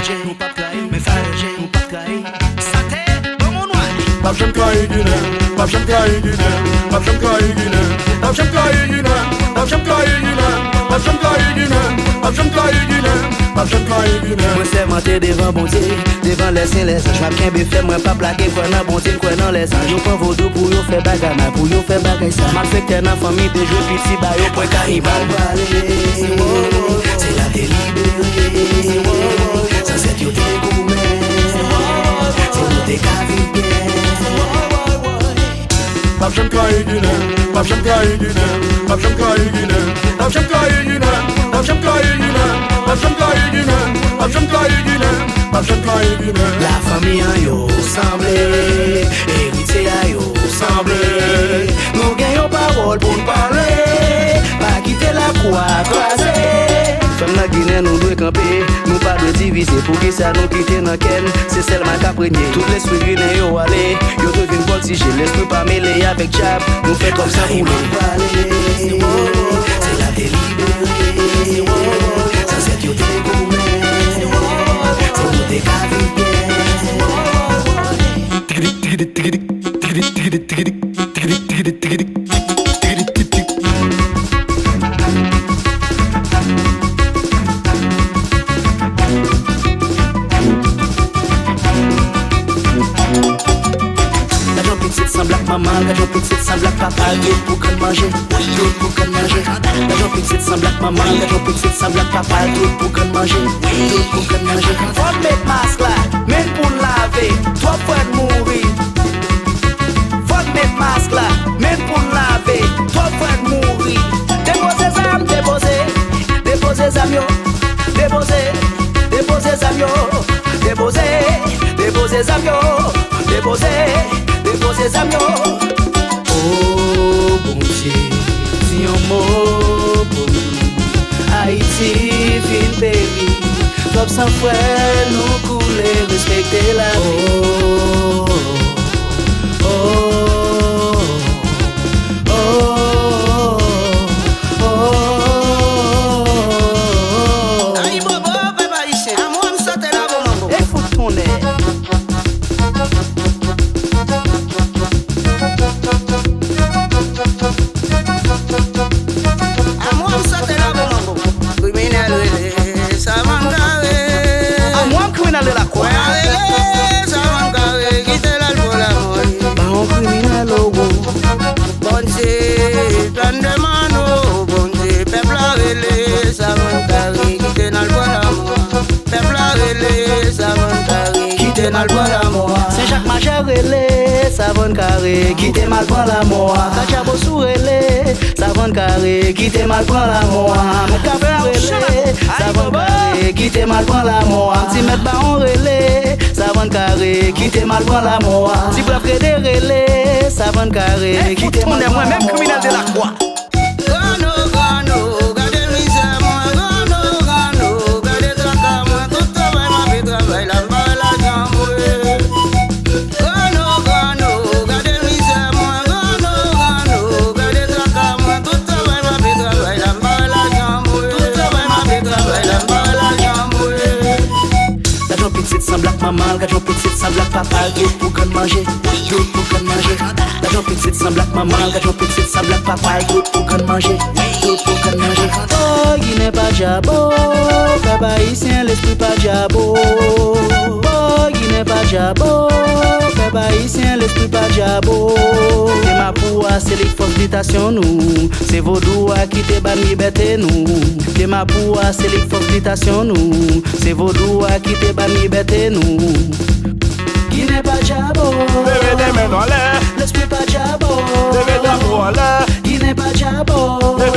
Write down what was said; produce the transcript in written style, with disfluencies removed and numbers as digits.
farge, nous pas trahir, mais farge, nous pas trahir. Santé, bon mon noir. Pas j'aime trahir Guinée, pas j'aime trahir Guinée, pas j'aime trahir Guinée, pas j'aime trahir Guinée, pas j'aime trahir Guinée, pas j'aime trahir Guinée, pas j'aime trahir Guinée, pas j'aime trahir Guinée. Moi c'est monter devant bon Dieu, devant les saints les anges. M'a bien fait moi pas plaquer quoi dans bon Dieu, quoi dans les anges. Yo prend vaudou pour yo faire bagarre, pour yo faire bagarre ça. M'a fait que dans famille de jouer petit ba yo point cannibal. C'est la délibérée. Ça c'est yo des gourmets. C'est nous des cavités. Pas j'aime trahir Guinée, pas j'aime trahir Guinée, pas j'aime trahir Guinée, pas j'aime trahir Guinée, pas j'aime trahir Guinée, pas j'aime trahir Guinée, pas j'aime trahir Guinée, pas j'aime trahir Guinée. La famille en yo semblé, héritier a yo semblé. Nous gagnons parole pour nous parler, pas quitter la croix croisée. Femme la Guinée nous doit camper, nous pas de diviser pour qui ça nous quitter dans ken. C'est seulement qu'à prendre tout l'esprit Guinée yo aller, yo devine voltiger l'esprit pas mêlé avec Jab. Nous fait comme ça pour nous parler. C'est la délibérée. Ça c'est yo des gourmets. C'est nous des cavités. Maman, gajon petite sans black papa, tout pour qu'on manger, tout pour qu'on manger. Gajon petite sans black maman, gajon petite sans black papa, tout pour qu'on manger, tout pour qu'on manger. Faut mettre masque là, même pour laver, toi pour mourir. Faut mettre masque là, même pour laver, toi pour mourir. Déposer zam, déposer zamio, déposer zamio, déposer zamio, déposer zamio. Oh bon Dieu, si un mot pour nous, Haïti fin péri, top sans frère nous couler, respecter la vie. Oh, oh, oh, oh, oh. Aïe bobo, bébé ici, à moi me sauter la bombe. Et faut tourner. Saint-Jacques Major relé, savon carré, qui t'est mal prend la moa. Kachabo sou relé, savon carré, qui t'est mal prend la moa. Café relé, savon carré, qui t'est mal prend la moa. Si met baron relé, savon carré, qui t'est mal prend la moa. Si bref de relé, savon carré, qui t'est mal prend la moa. Même criminel de la croix. Maman, gajon petite sans black papa, tout pour qu'on manger, tout pour qu'on manger. Gajon petite sans black maman, gajon petite sans black papa, tout pour qu'on manger, tout pour qu'on manger. Oh, Guinée pas diabo, papa haïtien l'esprit pas diabo. Oh, Guinée pas diabo, papa haïtien l'esprit pas diabo. Et ma poua c'est les forces d'habitation nous, c'est vaudou à qui te ban liberté nous. Et ma poua c'est les forces d'habitation nous, c'est vaudou à qui te ban liberté nous. Guinée pas diabo, Levez des mains dans l'air, l'esprit pas diabo, levez la voix là, Guinée pas diabo, levez